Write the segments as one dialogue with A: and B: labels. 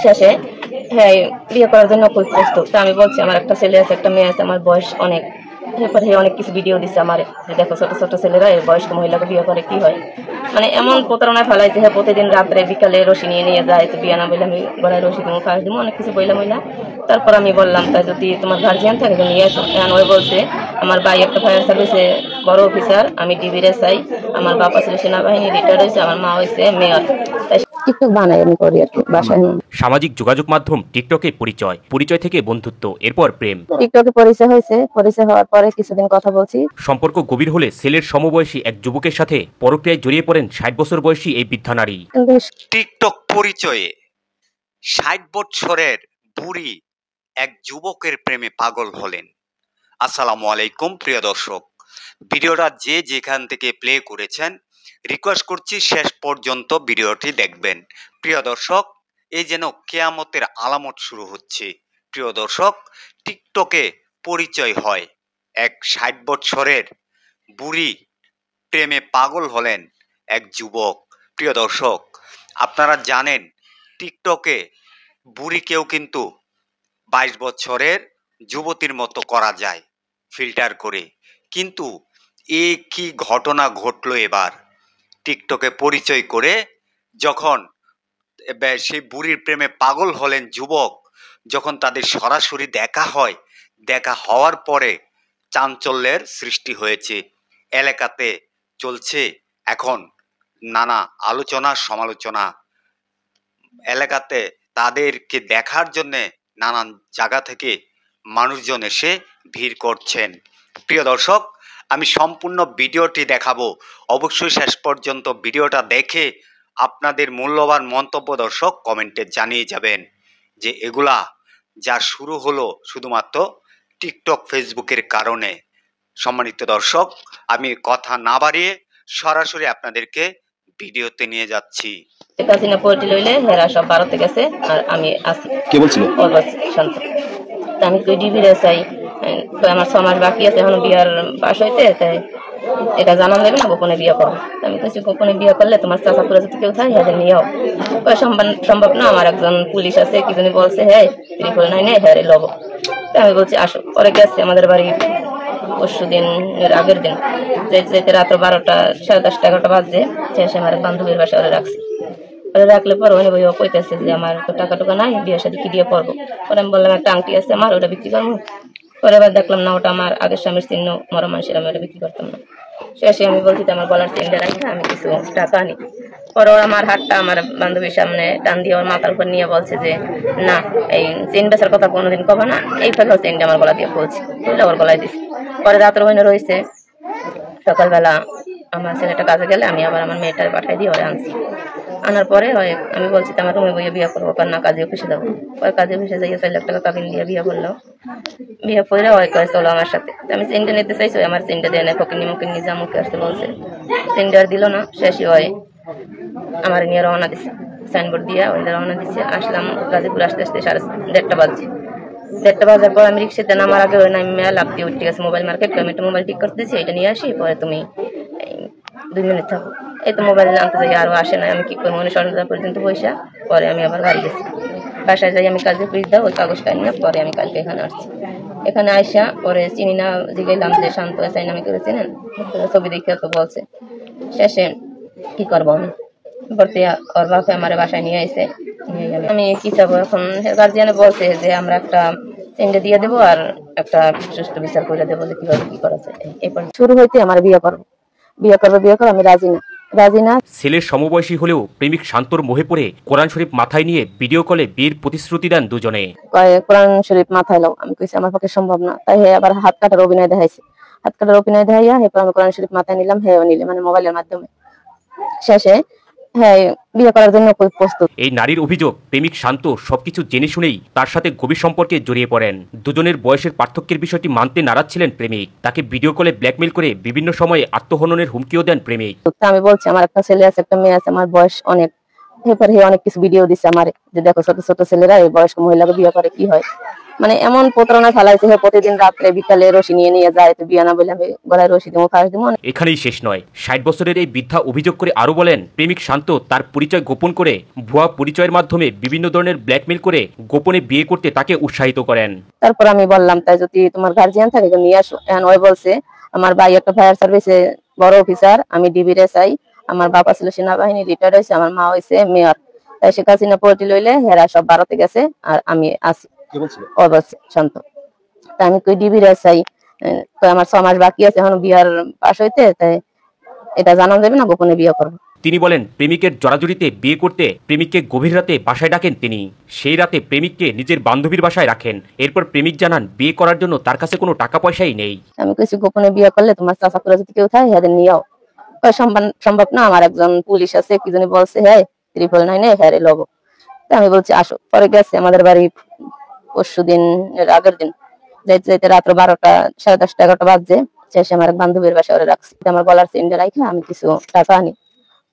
A: শেষে হ্যাঁ বিয়ে করার জন্য খুব প্রস্তুত। তা আমি বলছি আমার একটা ছেলে আছে একটা মেয়ে আছে, আমার বয়স অনেক। এরপর হে অনেক কিছু ভিডিও দিচ্ছে আমার, যে দেখো ছোট ছোট ছেলেরা এই বয়স্ক মহিলাকে বিয়ে করে কি হয়, মানে এমন প্রতারণায় ফেলাইছে। হ্যাঁ প্রতিদিন রাত্রে বিকালে রশি নিয়ে নিয়ে যায়, তো বিয়ে না বললে আমি গলায় রশি দিব, ফাঁস দিব, অনেক কিছু বইলাম বইলা। তারপর আমি বললাম তাই যদি তোমার গার্জিয়ান থাকে তো নিয়ে আসো। এখন ওই বলছে আমার ভাই একটা ফায়ার সার্ভিসে বড় অফিসার, আমি ডিবির এসআই, আমার বাবা ছিল সেনাবাহিনী রিটায়ার্ড হয়েছে, আমার মা হয়েছে মেয়র। তাই টিকটক বানাই আমি করি আর কি বাসায়।
B: সামাজিক যোগাযোগ মাধ্যম টিকটকে পরিচয় থেকে বন্ধুত্ব, এরপর প্রেম।
A: টিকটকে পরিচয় হয়েছে, পরিচয় হওয়ার পরে কিছুদিন কথা বলছি।
B: সম্পর্ক গভীর হলে ছেলের সমবয়সী এক যুবকের সাথে পরক্রিয়ায় জড়িয়ে পড়েন 60 বছর বয়সী এই বৃদ্ধা নারী।
C: টিকটক পরিচয়ে 60 বছরের বুড়ি এক যুবকের প্রেমে পাগল হলেন। আসসালামু আলাইকুম প্রিয় দর্শক, ভিডিওটা যে যেখান থেকে প্লে করেছেন রিকোয়েস্ট করছি শেষ পর্যন্ত ভিডিওটি দেখবেন। প্রিয় দর্শক, এই যেন কেয়ামতের আলামত শুরু হচ্ছে। প্রিয় দর্শক, টিকটকে পরিচয় হয় এক 60 বছরের বুড়ি প্রেমে পাগল হলেন এক যুবক। প্রিয় দর্শক, আপনারা জানেন টিকটকে বুড়িকেও কিন্তু 22 বছরের যুবতীর মতো করা যায় ফিল্টার করে, কিন্তু এ কি ঘটনা ঘটলো এবার টিকটকে পরিচয় করে যখন সেই বুড়ির প্রেমে পাগল হলেন যুবক, যখন তাদের সরাসরি দেখা হয়, দেখা হওয়ার পরে চাঞ্চল্যের সৃষ্টি হয়েছে। এলাকাতে চলছে এখন নানা আলোচনা সমালোচনা, এলাকাতে তাদেরকে দেখার জন্যে নানান জায়গা থেকে মানুষজন এসে ভিড় করছেন। প্রিয় দর্শক, আমি সম্পূর্ণ ভিডিওটি দেখাবো, অবশ্যই শেষ পর্যন্ত ভিডিওটা দেখে আপনাদের মূল্যবান মন্তব্য দর্শক কমেন্টে জানিয়ে যাবেন যে এগুলা যা শুরু হলো শুধুমাত্র টিকটক ফেসবুকের কারণে। সম্মানিত দর্শক, আমি কথা না বাড়িয়ে সরাসরি আপনাদেরকে ভিডিওতে নিয়ে যাচ্ছি।
A: কাজিনা পোল্ট্রি লইলে হেরা সব ভারতে গেছে আর আমি আছি।
D: কে বলছিল?
A: শান্ত। আমি তো ডিবিরে চাই, আমার 6 মাস বাকি আছে এখন বিয়ার পাশ হইতে, তাই এটা জানান দেবে না গোপনে বিয়ে করবো। আমি কিছু গোপনে বিয়ে করলে তোমার চাচাপুরে যদি কেউ থাকে এদের নিয়েও সম্ভব না। আমার একজন পুলিশ আছে, কি জানি বলছে হ্যাঁ ত্রিপুরা নাই নেই হ্যাঁ লব। আমি বলছি আসো। পরে গেছে আমাদের বাড়ি পরশু দিন এর আগের দিন, যেতে রাত 12টা 10:30 11টা বাজে শেষে আমার বান্ধবীর বাসা ওরা রাখছি। ওরা রাখলে পরে ওখানে বই কইতেছে যে আমার তো টাকা টুকা নাই, বিয়ের সাথে কি দিয়ে পড়বো। পরে আমি বললাম একটা আংটি আছে আমার, ওটা বিক্রি করবো। পরে এবার দেখলাম না ওটা আমার আগের স্বামীর চিহ্ন, মরা মানুষের, আমি ওটা বিক্রি করতাম না। শেষে আমি বলছি আমার গলার চেনটা রাখি আমি কিছু টাকা আনি। পরে ওরা আমার হাতটা আমার বান্ধবীর সামনে টান দিয়ে ওর মাথার উপর নিয়ে বলছে যে না এই চেন বেচার কথা কোনোদিন কবে না, এই ফেলে চেনটা আমার গলা দিয়ে বলছি, বুঝলে ওর গলায় দিচ্ছি। পরে রাতের ওখানে রয়েছে, সকালবেলা আমার ছেলেটা কাজে গেলে আমি আবার আমার মেয়েটার পাঠাই দিয়ে ওরে আনছি। আনার পরে আমি বলছি আমার রুমে বইয়ে বিয়ে করবো, কারণ না কাজে অফিসে যাবো। পরে কাজে অফিসে যাইয়ে 4 লাখ টাকা কাবিন দিয়ে বিয়ে করলো। বিয়ে করে ওই কয়ে চলো আমার সাথে। আমি চেনটা নিতে চাইছি, আমার চেনটা দিয়ে নেই, ফকিনি মুকিনি যা মুখে আসতে বলছে, চেনটা আর দিল না। শেষে হয় আমার নিয়ে রওনা দিচ্ছে, সাইনবোর্ড দিয়ে ওই রওনা দিচ্ছে। আসলাম গাজীপুর আসতে আসতে 1:30 বাজছে। 1:30 বাজার পর আমি রিক্সাতে নামার আগে ওই নামে লাভ দিয়ে উঠে গেছে মোবাইল মার্কেট। আমি একটা মোবাইল ঠিক করতে দিচ্ছি, এটা নিয়ে আসি, পরে তুমি 2 মিনিট থাকো। এই তো মোবাইল আনতে যাই আরও আসে না, আমি কি করবো মনে সন্ধ্যা পর্যন্ত পয়সা। পরে আমি আবার বাড়ি গেছি, বাসায় যাই আমি কাজে পিস দাও ওই কাগজটা নিয়ে। পরে আমি কালকে এখানে আসছি। এখানে আইসা পরে চিনি না জিগাইলাম যে শান্ত আছে নামে করে চিনেন, ছবি দেখে তো বলছে। শেষে কি করবো আমি, ভর্তি ওর বাপে আমার বাসায় নিয়ে আইসে, নিয়ে গেলে আমি কি চাবো এখন। গার্জিয়ানে বলছে যে আমরা একটা চেনটা দিয়ে দেবো আর একটা সুষ্ঠু বিচার করে দেবো যে কিভাবে কি করা যায়। এরপর শুরু হইতে আমার বিয়ে করবো, আমি রাজি না।
B: ছেলের সমবয়সী হলেও প্রেমিক শান্তর মোহে পড়ে কোরআন শরীফ মাথায় নিয়ে ভিডিও কলে বিয়ের প্রতিশ্রুতি দেন দুজনে।
A: কোরআন শরীফ মাথায় লাও, আমি কইছি আমার পক্ষে সম্ভব না। তাই আবার হাত কাটার অভিনয় দেখাইছে, হাত কাটার অভিনয় দেখাইয়া এরপর আমি কোরআন শরীফ মাথায় নিলাম, হ্যাঁ নিলে মানে মোবাইলের মাধ্যমে। শেষে হ্যাঁ বিয়ে করার জন্য প্রস্তুত।
B: এই নারীর অভিযোগ প্রেমিক শান্ত সবকিছু জেনে শুনেই তার সাথে গভীর সম্পর্কে জড়িয়ে পড়েন। দুজনের বয়সের পার্থক্যের বিষয়টি মানতে নারাজ ছিলেন প্রেমিক। তাকে ভিডিও কলে ব্ল্যাকমেইল করে বিভিন্ন সময়ে আত্মহননের হুমকিও দেন প্রেমিক।
A: আমি বলছি আমার একটা ছেলে আছে একটা মেয়ে আছে, আমার বয়স অনেক। এরপর হে অনেক কিছু ভিডিও দিচ্ছে আমার, যে দেখো ছোট ছোট ছেলেরা এই বয়স্ক মহিলাকে বিয়ে করে কি হয়, মানে এমন প্রতারণা ফেলাইছে, প্রতিদিন রাত্রে বিকালে রশি নিয়ে নিয়ে যায়, তো বিয়া না বলে আমি গলায় রশি দিব, ফাঁস দিব।
B: এখানেই শেষ নয়, 60 বছরের এই বৃদ্ধা অভিযোগ করে আরো বলেন, প্রেমিক শান্ত তার পরিচয় গোপন করে ভুয়া পরিচয়ের মাধ্যমে বিভিন্ন ধরনের ব্ল্যাকমেল করে গোপনে বিয়ে করতে তাকে উৎসাহিত করেন।
A: তারপর আমি বললাম, তাই যদি তোমার গার্জিয়ান থাকে নিয়ে আসো। এখন ওই বলছে, আমার ভাই একটা ফায়ার সার্ভিসে বড় অফিসার, আমি ডিবির এসআই, আমার বাবা ছিল সেনাবাহিনী, রিটায়ার্ড হয়েছে, আমার মা হয়েছে মেয়র, তাই শেখ হাসিনা পোল্ট্রি লইলে হেরা সব ভারতে গেছে আর আমি আছি। ও বলছে শান্ত। তাই আমি কই ডিবির এসআই, আমার 6 মাস বাকি আছে এখন বিয়ার পাশ হইতে, তাই এটা জানানো যাবে না, গোপনে বিয়ে করবো।
B: তিনি বলেন, প্রেমিকের জড়াজড়িতে বিয়ে করতে প্রেমিককে গভীর রাতে বাসায় ডাকেন তিনি। সেই রাতে প্রেমিককে নিজের বান্ধবীর বাসায় রাখেন। এরপর প্রেমিক জানান বিয়ে করার জন্য তার কাছে কোনো টাকা পয়সাই নেই।
A: আমি কইছি গোপনে বিয়ে করলে তোমার চাচাপুরা যদি কেউ থাকে হেদের নিয়েও। সম্ভব না, আমার একজন পুলিশ আছে, কি জানি বলছে, হ্যাঁ 999 হ্যাঁ লব। আমি বলছি আসো। পরে গেছে আমাদের বাড়ি পরশু দিন আগের দিন, যাইতে যাইতে রাত্র 12টা 10:30 11টা বাজছে। শেষে আমার এক বান্ধবীর বাসায় ওরা রাখছি, আমার গলার চেনটা রাখে আমি কিছু টাকা আনি।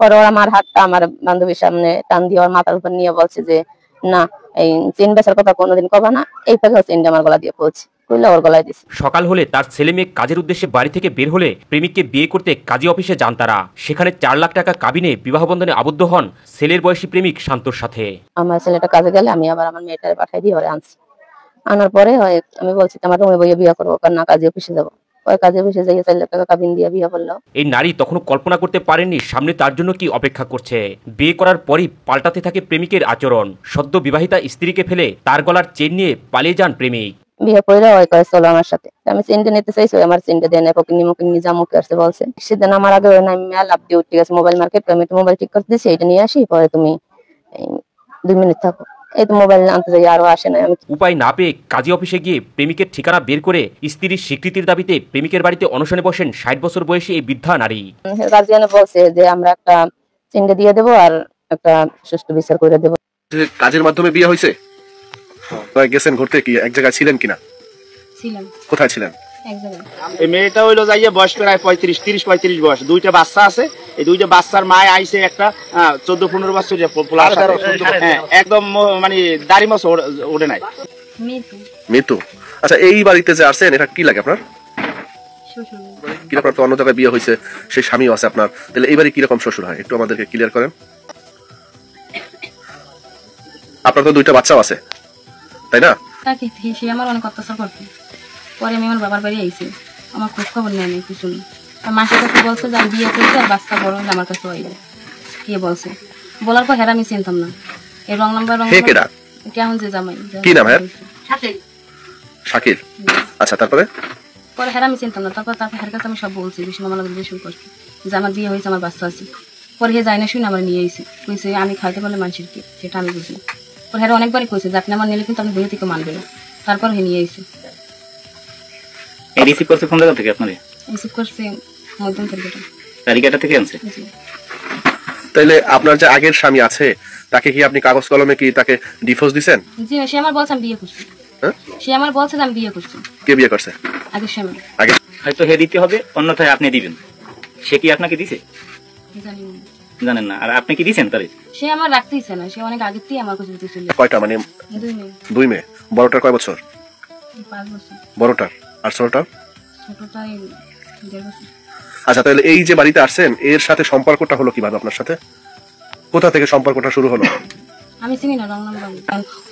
A: পরে ওরা আমার হাতটা আমার বান্ধবীর সামনে টান দিয়ে ওর মাথার উপর নিয়ে বলছে যে না, এই চেন বেচার কথা কোনোদিন কবা না। এই ফাঁকে চেনটা আমার গলা দিয়ে পড়ছে, কইলে ওর গলায় দিছে।
B: সকাল হলে তার ছেলে মেয়ে কাজের উদ্দেশ্যে বাড়ি থেকে বের হলে প্রেমিককে বিয়ে করতে কাজী অফিসে যান তারা। সেখানে 4 লাখ টাকা কাবিনে বিবাহ বন্ধনে আবদ্ধ হন ছেলের বয়সী প্রেমিক শান্তর সাথে।
A: আমার ছেলেটা কাজে গেলে আমি আবার আমার মেয়েটারে পাঠাই দিয়ে ওরে আনছি। আনার পরে আমি বলছি তোমার রুমে বইয়ে বিয়ে করবো, কারণ না কাজে অফিসে যাবো। ওই কাজে অফিসে যাইয়ে 4 লাখ টাকা কাবিন দিয়ে বিয়ে করলো।
B: এই নারী তখনও কল্পনা করতে পারেননি সামনে তার জন্য কি অপেক্ষা করছে। বিয়ে করার পরই পাল্টাতে থাকে প্রেমিকের আচরণ। সদ্য বিবাহিতা স্ত্রীকে ফেলে তার গলার চেন নিয়ে পালিয়ে যান প্রেমিক।
A: বিয়ে করে ওই কয়ে চলো আমার সাথে। আমি চেনটা নিতে চাইছি, আমার চেনটা দেয় না, পকিনি মকিনি জামুকে আসছে বলছে। সেদিন আমার আগে ওই মেলা লাভ দিয়ে উঠে গেছে মোবাইল মার্কেট, আমি তো মোবাইল ঠিক করতে দিয়েছি, এটা নিয়ে আসি, পরে তুমি 2 মিনিট থাকো। এই তো মোবাইল আনতে যাই, আরো আসে না। আমি
B: উপায় না পেয়ে কাজী অফিসে গিয়ে প্রেমিকের ঠিকানা বের করে স্ত্রীর স্বীকৃতির দাবিতে প্রেমিকের বাড়িতে অনশনে বসেন 60 বছর বয়সী এই বৃদ্ধা নারী।
A: গার্জিয়ানে বলছে যে আমরা একটা চেনটা দিয়ে দেবো আর একটা সুষ্ঠু বিচার করে দেবো।
D: কাজের মাধ্যমে বিয়ে হয়েছে? গেছেন ঘুরতে, কি এক জায়গায় ছিলেন কিনা?
A: ছিলাম।
D: কোথায় ছিলেন?
E: এই মেয়েটা হইলো যাইয়া বয়স প্রায় 35 বয়স, 2টা বাচ্চা আছে। এই 2টা বাচ্চার মায় আইছে একটা 14-15 বছর একদম মানে দাড়ি মাছ ওঠে নাই।
D: মৃত্যু। আচ্ছা, এই বাড়িতে যে আসছেন এটা কি লাগে আপনার? কি আপনার তো অন্য জায়গায় বিয়ে হয়েছে, সেই স্বামীও আছে আপনার, তাহলে এই বাড়ি কিরকম শ্বশুর হয় একটু আমাদেরকে ক্লিয়ার করেন। আপনার তো 2টা বাচ্চাও আছে, তাই না?
F: তাকে সে আমার অনেক অত্যাচার করতো। পরে আমি আমার বাবার বাড়ি আইছি, আমার খোঁজ খবর নেয়নি কিছু নেই। আর মাসের কাছে বলছে যে আমি বিয়ে করছি আর বাচ্চা বড় হলে আমার কাছে আইবে। কে বলছে? বলার পর হেরা আমি চিনতাম না। এই রং নাম্বার কেমন যে জামাই।
D: কি নাম? শাকিল। আচ্ছা, তারপরে?
F: পরে হেরা আমি চিনতাম না। তারপর হের কাছে আমি সব বলছি, বিষয় মামলা বেশি করছি যে আমার বিয়ে হয়েছে, আমার বাচ্চা আছে। পরে হে যায় না শুনে আমার নিয়ে আইছে, কইছে আমি খাইতে পারলে মানুষের কি, সেটা আমি বুঝি। পরে হেরা অনেকবারই কইছে যে আপনি আমার নিলে কিন্তু আমি বইয়ে থেকে মানবে না। তারপর হে নিয়ে আইছে।
G: রিসিভ করছে কোন জায়গা থেকে আপনারে?
F: রিসিভ করছে মধ্যম থেকে।
G: তালিকাটা থেকে আনছে।
D: তাইলে আপনার যে আগের স্বামী আছে তাকে কি আপনি কাগজ কলমে কি তাকে ডিভোর্স দিবেন?
F: জি, সে আমার বলছে আমি বিয়ে করছি। হ্যাঁ, সে আমার বলছে যে আমি বিয়ে করছি।
D: কে বিয়ে করছে?
F: আগের স্বামী।
D: আগে
G: হয়তো হে দিতে হবে, অন্যথায় আপনি দিবেন। সে কি আপনাকে দিছে?
F: জানি না।
G: জানেন না। আর আপনি কি দিবেন তারে?
F: সে আমার রাখতেইছে না, সে অনেক আগে থেকে আমার কাছে দিতে ছিল।
D: কয়টা মানে? 2 মেয়ে। বড়টার কয় বছর?
F: 5 বছর।
D: বড়টার? আর ছোটটার?
F: ছোটটার 1.5 বছর।
D: আচ্ছা, তাহলে এই যে বাড়িতে আসছেন এর সাথে সম্পর্কটা হলো কিভাবে আপনার সাথে? কোথা থেকে সম্পর্কটা শুরু হলো?
F: আমি চিনি না, রং নাম্বার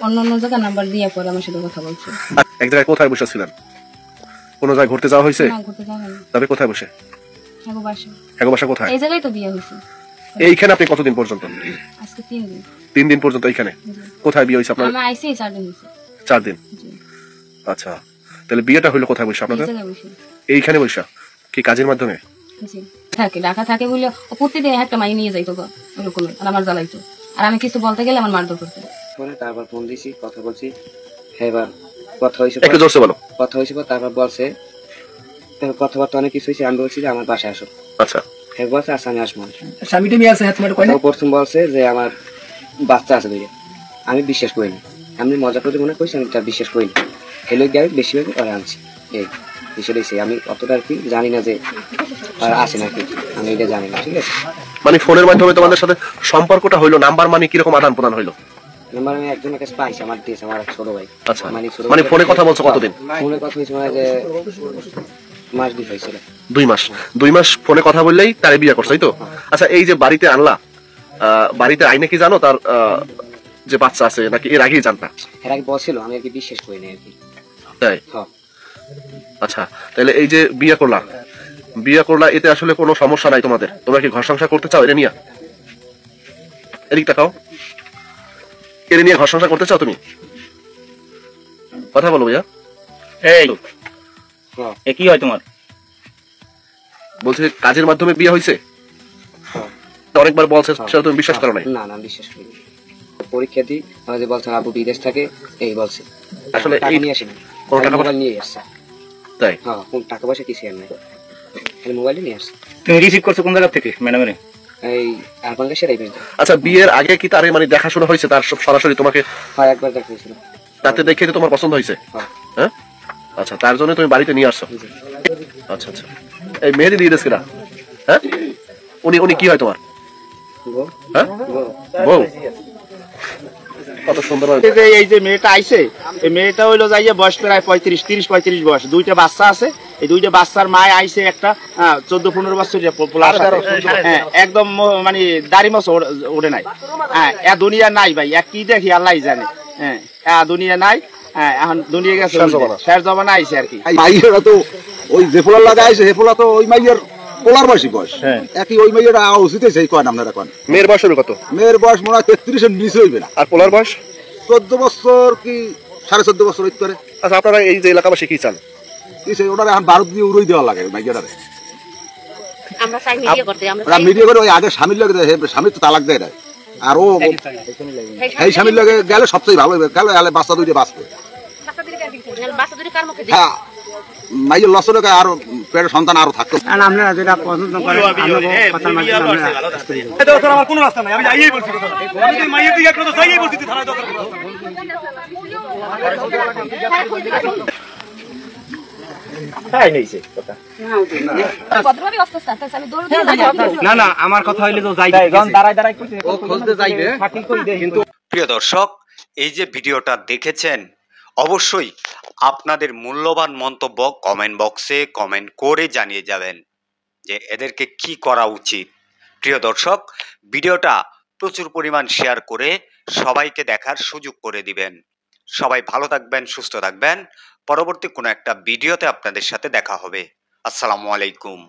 F: অন্য জায়গায় নাম্বার দিয়ে পরে আমার সাথে কথা বলছে।
D: এক জায়গায় কোথায় বসেছিলেন? কোন জায়গায় ঘুরতে যাওয়া হয়েছে?
F: না, ঘুরতে যাওয়া হয়নি।
D: তবে কোথায় বসে?
F: হ্যাগো বাসা।
D: হ্যাগো বাসা কোথায়?
F: এই জায়গায় তো বিয়ে হয়েছে।
D: এইখানে আপনি কতদিন পর্যন্ত?
F: আজকে 3 দিন।
D: 3 দিন পর্যন্ত এইখানে? কোথায় বিয়ে হয়েছে আপনার?
F: আমি আইছি 4 দিন হয়েছে।
D: 4 দিন? আচ্ছা, তাহলে বিয়েটা হইলো কোথায় বসে আপনাদের? এইখানে বসে? কি কাজের মাধ্যমে?
F: জি, থাকে ঢাকা থাকে বলে প্রতিদিন একটা মাই নিয়ে যাইতো গো এরকম, আর আমার জ্বালাইতো। আর আমি কিছু বলতে গেলে আমার মারধর করতো।
H: পরে তারপর ফোন দিছি, কথা বলছি। এবার কথা হইছে,
D: একটু জোরসে বলো।
H: কথা হইছে, তারপর বলছে কথাবার্তা অনেক কিছু হয়েছে। আমি বলছি যে আমার বাসায় আসো।
D: আচ্ছা,
H: হ্যাঁ বলছে আচ্ছা আমি আসবো।
E: স্বামীটা নিয়ে আসে তোমার কয় না?
H: প্রথম বলছে যে আমার বাচ্চা আছে দুইটা। আমি বিশ্বাস করিনি, আমি মজা করে মনে করছি, আমি তার বিশ্বাস করিনি। হেলো গিয়ে বেশিরভাগ ওরা আনছি। এই বিষয়টা আমি অতটা আর কি জানি না যে আছে নাকি, আমি এটা জানি না। ঠিক আছে,
D: মানে ফোনের মাধ্যমে তোমাদের সাথে সম্পর্কটা হইলো, নাম্বার মানে কিরকম আদান প্রদান হইলো?
H: নাম্বার আমি একজনের কাছে পাইছি, আমার দিয়েছে আমার এক ছোট ভাই।
D: আচ্ছা মানে ফোনে কথা বলছো কতদিন?
H: ফোনে কথা হয়েছে মানে যে মাস 2 হয়েছিল।
D: 2 মাস ফোনে কথা বললেই তারে বিয়ে করছো, তাই তো? আচ্ছা এই যে বাড়িতে আনলা, বাড়িতে আইনে কি জানো তার যে বাচ্চা আছে নাকি এর আগেই জানতা?
H: এর আগে বলছিল, আমি আর কি বিশ্বাস করি না আর কি।
D: তাই?
H: হ্যাঁ।
D: আচ্ছা তাহলে এই যে বিয়ে করলা এতে আসলে কোনো সমস্যা নাই তোমাদের? তোমরা কি ঘর সংসার করতে চাও এটা নিয়ে? এদিক তাকাও, এটা নিয়ে ঘর সংসার করতে চাও তুমি? কথা বলো ভাইয়া।
G: এই এ কি হয় তোমার?
D: বলছে কাজের মাধ্যমে বিয়ে হয়েছে, অনেকবার বলছে, সেটা তুমি বিশ্বাস করো নাই?
H: না না, বিশ্বাস করি না। পরীক্ষা দিই, আমাদের বলছে আবু বিদেশ থাকে, এই বলছে।
D: আসলে
H: টাকা
D: এই
H: নিয়ে আসেনি,
D: কোন টাকা
H: মোবাইল নিয়ে আসছে।
D: তাই?
H: হ্যাঁ, কোন টাকা পয়সা কিছু আর নাই, খালি মোবাইলই নিয়ে আসছে।
G: তুমি রিসিভ করছো কোন জায়গা থেকে ম্যাডামের?
H: এই আরবানকে সেটাই পেয়েছে।
D: আচ্ছা বিয়ের আগে কি তার মানে দেখাশোনা হয়েছে তার সরাসরি তোমাকে?
H: হ্যাঁ, একবার দেখা হয়েছিল।
D: তাতে দেখে তো তোমার পছন্দ হয়েছে? হ্যাঁ। আচ্ছা তার জন্য তুমি বাড়িতে নিয়ে আসছো? আচ্ছা আচ্ছা। এই মেহেদি দিয়ে দিস কিনা? হ্যাঁ, উনি কি হয় তোমার? হ্যাঁ, বউ। কত সুন্দর।
E: এই যে মেয়েটা আইছে, এই মেয়েটা হইলো যাইয়ে বয়স প্রায় 35 বয়স, 2টা বাচ্চা আছে। এই 2টা বাচ্চার মায় আইছে একটা 14-15 বছর হ্যাঁ, একদম মানে দাড়ি মছ ওঠে নাই। হ্যাঁ, এ দুনিয়া নাই ভাই, এক কি দেখি আল্লাহ জানে। হ্যাঁ, দুনিয়া নাই। হ্যাঁ, এখন দুনিয়া গেছে, শেষ জমানা আইছে আর কি।
I: মাইয়েরা তো ওই যে পোলা লাগাইছে, হে পোলা তো ওই মাইয়ের পোলার বয়সী বয়স, একই ওই মেয়ের উচিত সেই কয় আপনারা কন।
D: মেয়ের বয়স হবে কত?
I: মেয়ের বয়স মনে হয় 33-এর নিচে হইবে না।
D: আর পোলার বয়স
I: 14 বছর কি 14.5 বছর হইতে পারে।
D: আচ্ছা আপনারা এই যে এলাকাবাসী কি চান?
I: কি সেই ওনারা এখন ভারত দিয়ে উড়াই দেওয়া লাগে মাইয়াটারে।
A: আমরা চাই মিডিয়া করতে,
I: ওরা মিডিয়া করে ওই আগে স্বামীর লাগে দেয়, স্বামীর তো তালাক দেয় না, আর ও এই স্বামীর লাগে গেলে সবচেয়ে ভালো হইবে, গেলে বাচ্চা 2টা বাঁচবে। হ্যাঁ, মাইয়ের লস হলে আর পেটের সন্তান আরো থাকতো।
E: আপনারা যেটা পছন্দ করেন কথার মাধ্যমে আমার কোনো রাস্তা নাই, আমি যাইই বলছি কথা। আমি যদি মাইয়ের দিকে একটু যাইই বলছি তুই থানায় দরকার তাই নেইছে কথা। না না, আমার কথা হইলে তো যাই দাঁড়াই ও খুঁজতে যাইবে কিন্তু।
C: প্রিয় দর্শক, এই যে ভিডিওটা দেখেছেন, অবশ্যই আপনাদের মূল্যবান মন্তব্য কমেন্ট বক্সে কমেন্ট করে জানিয়ে যাবেন যে এদেরকে কি করা উচিত। প্রিয় দর্শক, ভিডিওটা প্রচুর পরিমাণ শেয়ার করে সবাইকে দেখার সুযোগ করে দিবেন। সবাই ভালো থাকবেন, সুস্থ থাকবেন। পরবর্তী কোনো একটা ভিডিওতে আপনাদের সাথে দেখা হবে। আসসালামু আলাইকুম।